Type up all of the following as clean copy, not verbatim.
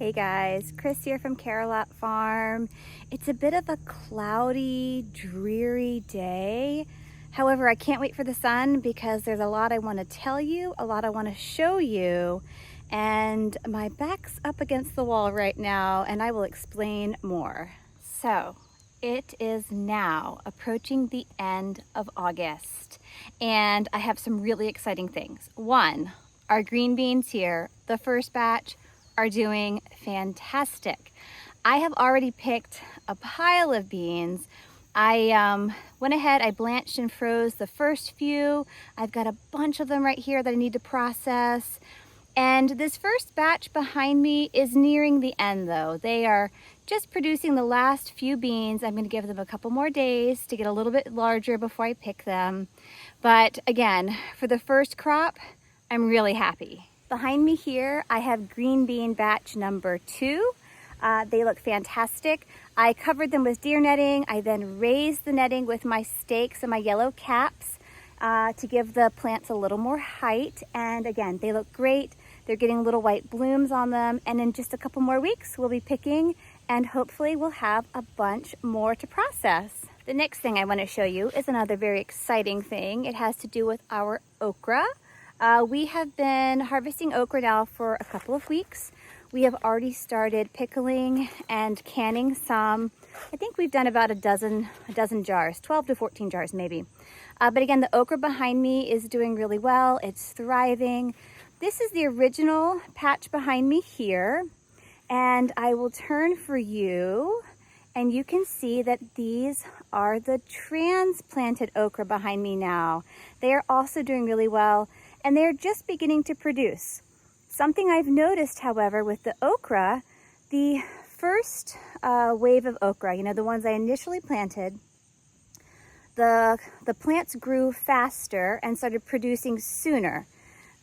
Hey guys, Chris here from Carolot Farm. It's a bit of a cloudy, dreary day. However, I can't wait for the sun because there's a lot I want to tell you, a lot I want to show you, and my back's up against the wall right now and I will explain more. So, it is now approaching the end of August and I have some really exciting things. One, our green beans here, the first batch, are doing fantastic. I have already picked a pile of beans. I went ahead, I blanched and froze the first few. I've got a bunch of them right here that I need to process. And this first batch behind me is nearing the end though. They are just producing the last few beans. I'm going to give them a couple more days to get a little bit larger before I pick them. But again, for the first crop, I'm really happy. Behind me here, I have green bean batch number 2. They look fantastic. I covered them with deer netting. I then raised the netting with my stakes and my yellow caps to give the plants a little more height. And again, they look great. They're getting little white blooms on them. And in just a couple more weeks, we'll be picking and hopefully we'll have a bunch more to process. The next thing I want to show you is another very exciting thing. It has to do with our okra. We have been harvesting okra now for a couple of weeks. We have already started pickling and canning some. I think we've done about a dozen jars, 12 to 14 jars maybe. But again, the okra behind me is doing really well. It's thriving. This is the original patch behind me here. And I will turn for you and you can see that these are the transplanted okra behind me now. They are also doing really well. And they're just beginning to produce. Something I've noticed, however, with the okra, the first wave of okra, you know, the ones I initially planted, the plants grew faster and started producing sooner.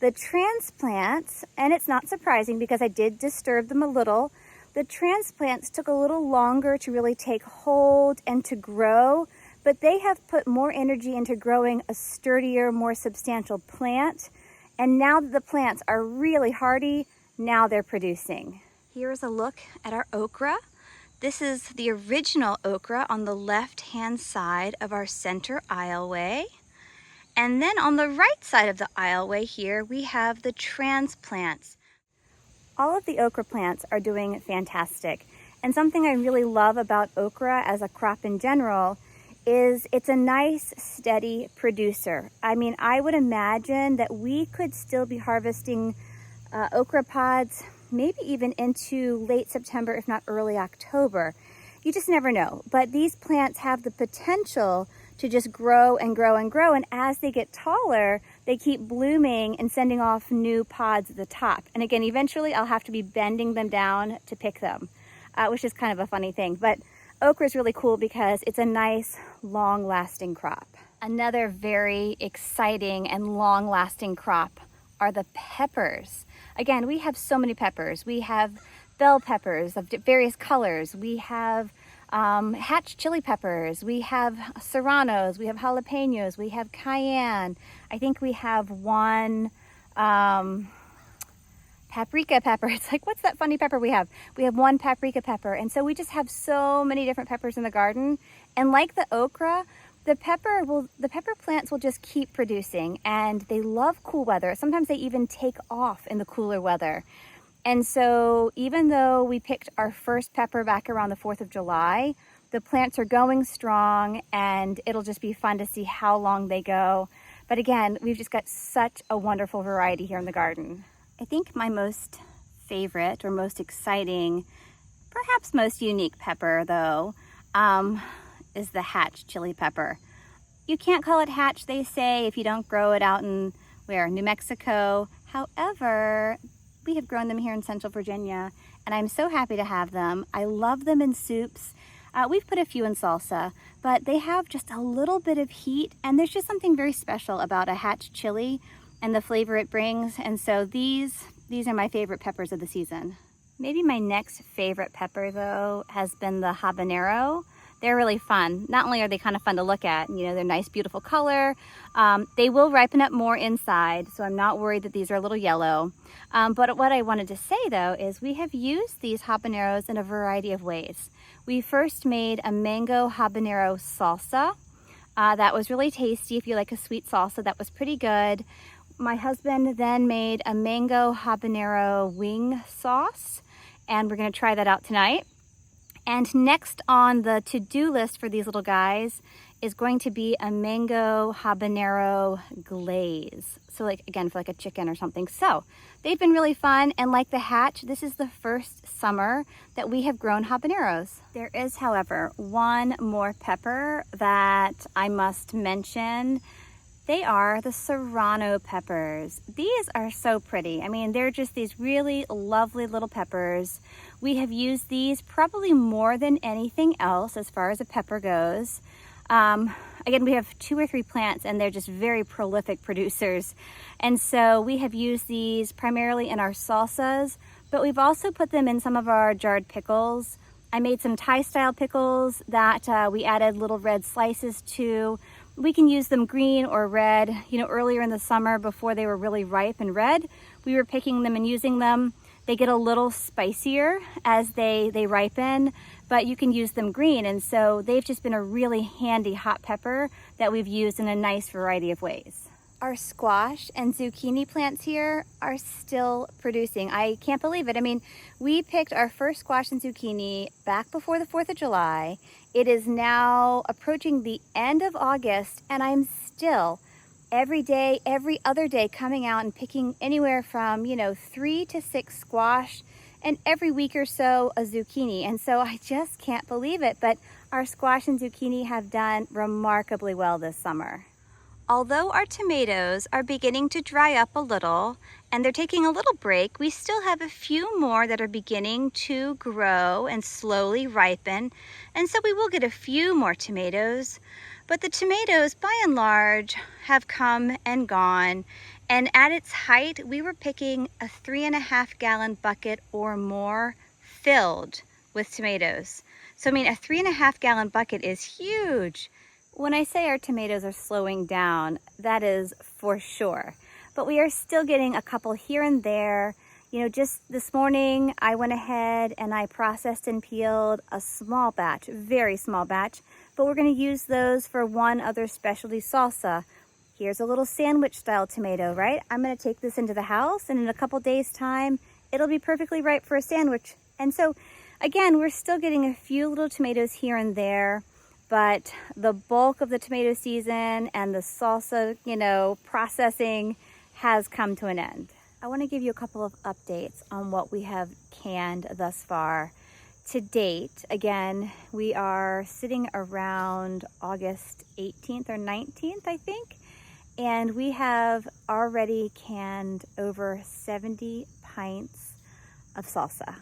The transplants, and it's not surprising because I did disturb them a little, the transplants took a little longer to really take hold and to grow, but they have put more energy into growing a sturdier, more substantial plant. And now that the plants are really hardy, now they're producing. Here's a look at our okra. This is the original okra on the left-hand side of our center aisleway. And then on the right side of the aisleway here, we have the transplants. All of the okra plants are doing fantastic. And something I really love about okra as a crop in general is it's a nice, steady producer. I mean, I would imagine that we could still be harvesting okra pods maybe even into late September, if not early October. You just never know. But these plants have the potential to just grow and grow and grow. And as they get taller, they keep blooming and sending off new pods at the top. And again, eventually I'll have to be bending them down to pick them, which is kind of a funny thing. But okra is really cool because it's a nice, long-lasting crop. Another very exciting and long-lasting crop are the peppers. Again, we have so many peppers. We have bell peppers of various colors. We have hatch chili peppers. We have serranos. We have jalapenos. We have cayenne. I think we have one paprika pepper. It's like, what's that funny pepper we have? We have one paprika pepper. And so we just have so many different peppers in the garden. And like the okra, the pepper plants will just keep producing and they love cool weather. Sometimes they even take off in the cooler weather. And so even though we picked our first pepper back around the 4th of July, the plants are going strong and it'll just be fun to see how long they go. But again, we've just got such a wonderful variety here in the garden. I think my most favorite or most exciting, perhaps most unique pepper though, is the hatch chili pepper. You can't call it hatch, they say, if you don't grow it out in, New Mexico. However, we have grown them here in Central Virginia and I'm so happy to have them. I love them in soups. We've put a few in salsa, but they have just a little bit of heat and there's just something very special about a hatch chili and the flavor it brings. And so these are my favorite peppers of the season. Maybe my next favorite pepper though has been the habanero. They're really fun. Not only are they kind of fun to look at, you know, they're nice, beautiful color. They will ripen up more inside, so I'm not worried that these are a little yellow. But what I wanted to say though is we have used these habaneros in a variety of ways. We first made a mango habanero salsa. That was really tasty. If you like a sweet salsa, that was pretty good. My husband then made a mango habanero wing sauce, and we're gonna try that out tonight. And next on the to-do list for these little guys is going to be a mango habanero glaze. So like, again, for like a chicken or something. So they've been really fun, and like the hatch, this is the first summer that we have grown habaneros. There is, however, one more pepper that I must mention. They are the serrano peppers. These are so pretty. I mean, they're just these really lovely little peppers. We have used these probably more than anything else as far as a pepper goes. Again, we have 2 or 3 plants, and they're just very prolific producers. And so we have used these primarily in our salsas, but we've also put them in some of our jarred pickles. I made some Thai style pickles that we added little red slices to. We can use them green or red. You know, earlier in the summer before they were really ripe and red, we were picking them and using them. They get a little spicier as they ripen, but you can use them green. And so they've just been a really handy hot pepper that we've used in a nice variety of ways. Our squash and zucchini plants here are still producing. I can't believe it. I mean, we picked our first squash and zucchini back before the 4th of July. It is now approaching the end of August, and I'm still every day, every other day coming out and picking anywhere from, you know, 3 to 6 squash, and every week or so a zucchini. And so I just can't believe it, but our squash and zucchini have done remarkably well this summer. Although our tomatoes are beginning to dry up a little and they're taking a little break, we still have a few more that are beginning to grow and slowly ripen. And so we will get a few more tomatoes, but the tomatoes by and large have come and gone. And at its height, we were picking a 3.5 gallon bucket or more filled with tomatoes. So I mean, a 3.5 gallon bucket is huge. When I say our tomatoes are slowing down, that is for sure. But we are still getting a couple here and there. You know, just this morning, I went ahead and I processed and peeled a small batch, very small batch, but we're gonna use those for one other specialty salsa. Here's a little sandwich style tomato, right? I'm gonna take this into the house, and in a couple days time, it'll be perfectly ripe for a sandwich. And so, again, we're still getting a few little tomatoes here and there, but the bulk of the tomato season and the salsa, you know, processing has come to an end. I want to give you a couple of updates on what we have canned thus far. To date, again, we are sitting around August 18th or 19th, I think, and we have already canned over 70 pints of salsa.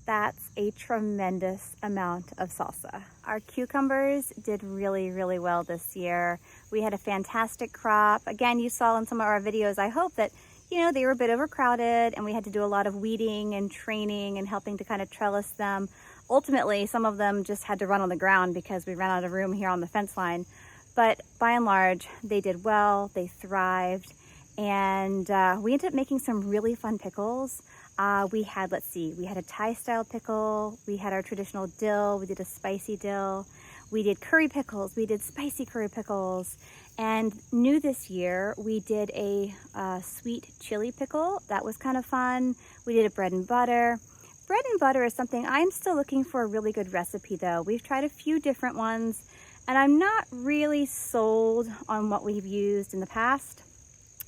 That's a tremendous amount of salsa. Our cucumbers did really, really well this year. We had a fantastic crop. Again, you saw in some of our videos, I hope that, you know, they were a bit overcrowded and we had to do a lot of weeding and training and helping to kind of trellis them. Ultimately, some of them just had to run on the ground because we ran out of room here on the fence line. But by and large, they did well, they thrived, and we ended up making some really fun pickles. We had, let's see, we had a Thai style pickle, we had our traditional dill, we did a spicy dill, we did curry pickles, we did spicy curry pickles, and new this year, we did a sweet chili pickle. That was kind of fun. We did a bread and butter. Bread and butter is something I'm still looking for a really good recipe though. We've tried a few different ones, and I'm not really sold on what we've used in the past.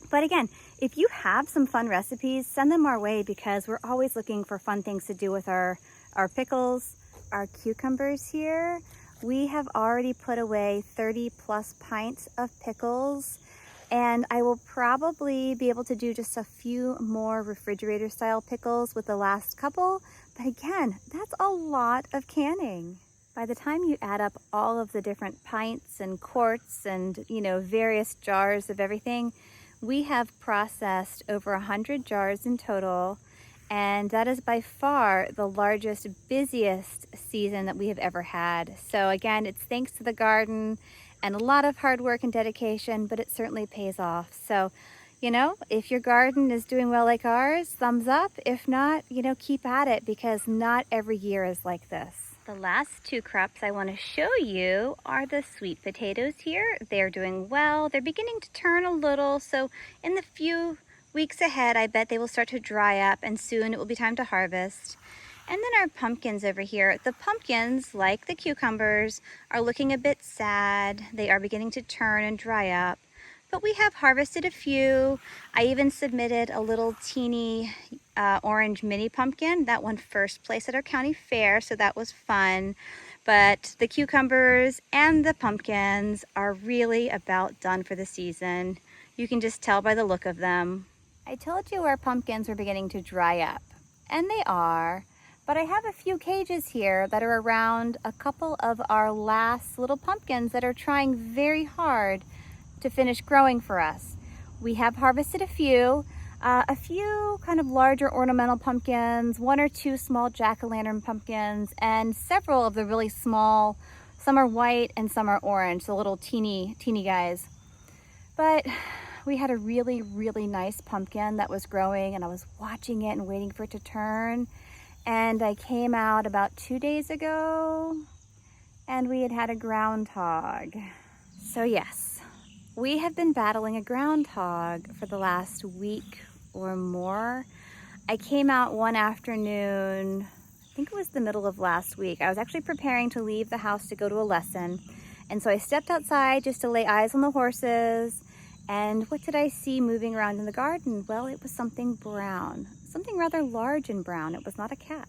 But again, if you have some fun recipes, send them our way because we're always looking for fun things to do with our pickles. Our cucumbers here, we have already put away 30 plus pints of pickles, and I will probably be able to do just a few more refrigerator style pickles with the last couple. But again, that's a lot of canning. By the time you add up all of the different pints and quarts and, you know, various jars of everything, we have processed over 100 jars in total, And that is by far the largest, busiest season that we have ever had. So again, it's thanks to the garden and a lot of hard work and dedication, but it certainly pays off. So, you know, if your garden is doing well like ours, thumbs up. If not, you know, keep at it, because not every year is like this. The last two crops I want to show you are the sweet potatoes here. They're doing well. They're beginning to turn a little. So in the few weeks ahead, I bet they will start to dry up, and soon it will be time to harvest. And then our pumpkins over here. The pumpkins, like the cucumbers, are looking a bit sad. They are beginning to turn and dry up. But we have harvested a few. I even submitted a little teeny orange mini pumpkin that won first place at our county fair, so that was fun. But the cucumbers and the pumpkins are really about done for the season. You can just tell by the look of them. I told you our pumpkins were beginning to dry up, and they are. But I have a few cages here that are around a couple of our last little pumpkins that are trying very hard to finish growing for us. We have harvested a few kind of larger ornamental pumpkins, one or two small jack-o'-lantern pumpkins, and several of the really small. Some are white and some are orange, the little teeny guys. But we had a really, really nice pumpkin that was growing, and I was watching it and waiting for it to turn. And I came out about 2 days ago, and we had a groundhog. So yes, we have been battling a groundhog for the last week or more. I came out one afternoon, I think it was the middle of last week. I was actually preparing to leave the house to go to a lesson. And so I stepped outside just to lay eyes on the horses. And what did I see moving around in the garden? Well, it was something brown, something rather large and brown. It was not a cat.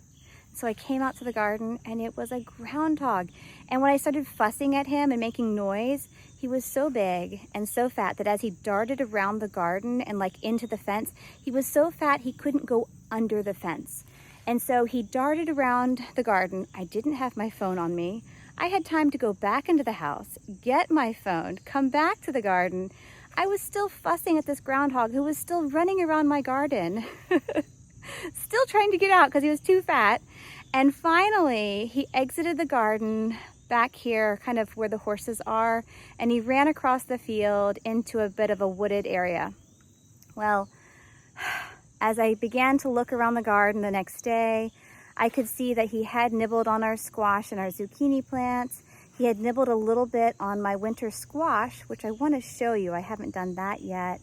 So I came out to the garden, and it was a groundhog. And when I started fussing at him and making noise, he was so big and so fat that as he darted around the garden and like into the fence, he was so fat he couldn't go under the fence. And so he darted around the garden. I didn't have my phone on me. I had time to go back into the house, get my phone, come back to the garden. I was still fussing at this groundhog who was still running around my garden, still trying to get out because he was too fat. And finally, he exited the garden back here, kind of where the horses are, and he ran across the field into a bit of a wooded area. Well, as I began to look around the garden the next day, I could see that he had nibbled on our squash and our zucchini plants. He had nibbled a little bit on my winter squash, which I want to show you. I haven't done that yet.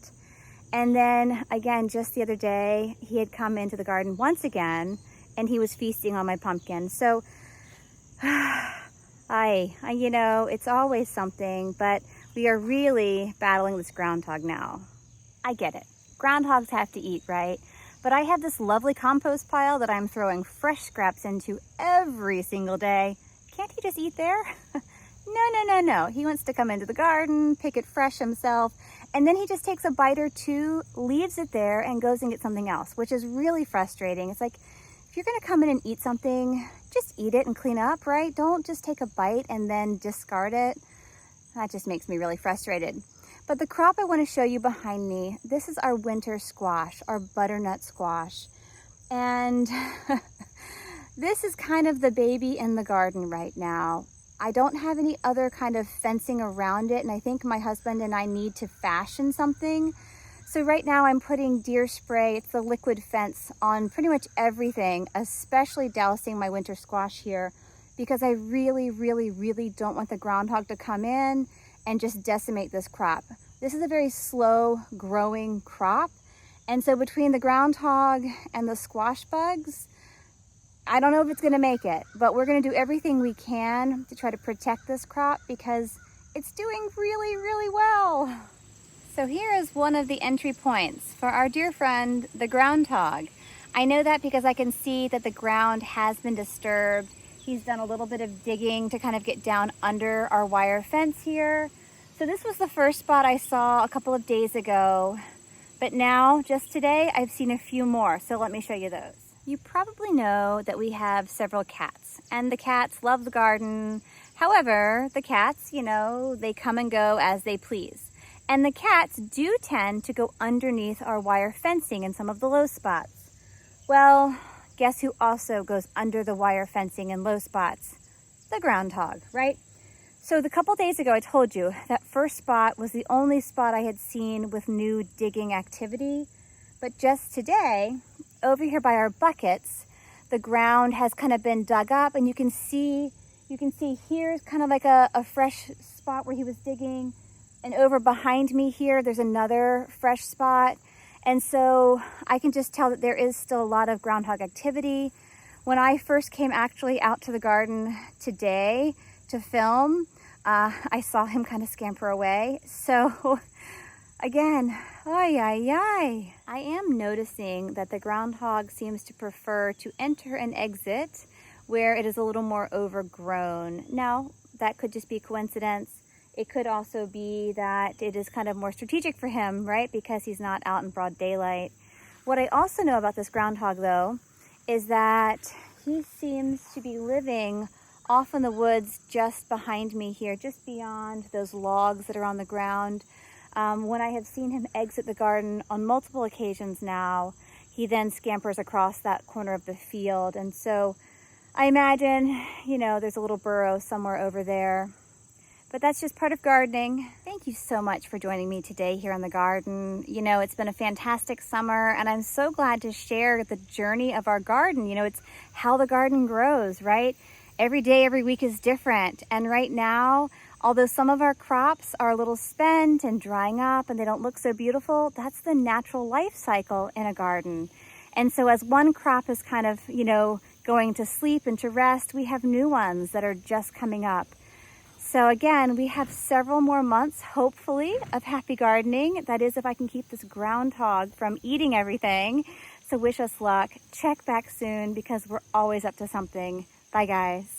And then again, just the other day, he had come into the garden once again, and he was feasting on my pumpkin. So, you know, it's always something, but we are really battling this groundhog now. I get it. Groundhogs have to eat, right? But I have this lovely compost pile that I'm throwing fresh scraps into every single day. Can't he just eat there? No. He wants to come into the garden, pick it fresh himself, and then he just takes a bite or two, leaves it there, and goes and gets something else, which is really frustrating. It's like, if you're gonna come in and eat something, just eat it and clean up, right? Don't just take a bite and then discard it. That just makes me really frustrated. But the crop I want to show you behind me, this is our winter squash, our butternut squash. And this is kind of the baby in the garden right now. I don't have any other kind of fencing around it, and I think my husband and I need to fashion something. So right now I'm putting deer spray, it's the liquid fence, on pretty much everything, especially dousing my winter squash here, because I really don't want the groundhog to come in and just decimate this crop. This is a very slow growing crop. And so between the groundhog and the squash bugs, I don't know if it's gonna make it, but we're gonna do everything we can to try to protect this crop because it's doing really well. So here is one of the entry points for our dear friend, the groundhog. I know that because I can see that the ground has been disturbed. He's done a little bit of digging to kind of get down under our wire fence here. So this was the first spot I saw a couple of days ago, but now, just today, I've seen a few more, so let me show you those. You probably know that we have several cats, and the cats love the garden. However, the cats, you know, they come and go as they please. And the cats do tend to go underneath our wire fencing in some of the low spots. Well, guess who also goes under the wire fencing in low spots? The groundhog, right? So the couple days ago, I told you that first spot was the only spot I had seen with new digging activity. But just today, over here by our buckets, the ground has kind of been dug up, and you can see here's kind of like a fresh spot where he was digging. And over behind me here, there's another fresh spot. And so I can just tell that there is still a lot of groundhog activity. When I first came actually out to the garden today to film, I saw him kind of scamper away. So again, ay, ay, ay. I am noticing that the groundhog seems to prefer to enter and exit where it is a little more overgrown. Now, that could just be coincidence. It could also be that it is kind of more strategic for him, right? Because he's not out in broad daylight. What I also know about this groundhog, though, is that he seems to be living off in the woods just behind me here, just beyond those logs that are on the ground. When I have seen him exit the garden on multiple occasions now, he then scampers across that corner of the field. And so I imagine, there's a little burrow somewhere over there. But that's just part of gardening. Thank you so much for joining me today here in the garden. It's been a fantastic summer, and I'm so glad to share the journey of our garden. It's how the garden grows, right? Every day, every week is different. And right now, although some of our crops are a little spent and drying up and they don't look so beautiful, that's the natural life cycle in a garden. And so as one crop is kind of, going to sleep and to rest, we have new ones that are just coming up. So again, we have several more months, hopefully, of happy gardening. That is, if I can keep this groundhog from eating everything. So wish us luck. Check back soon because we're always up to something. Bye, guys.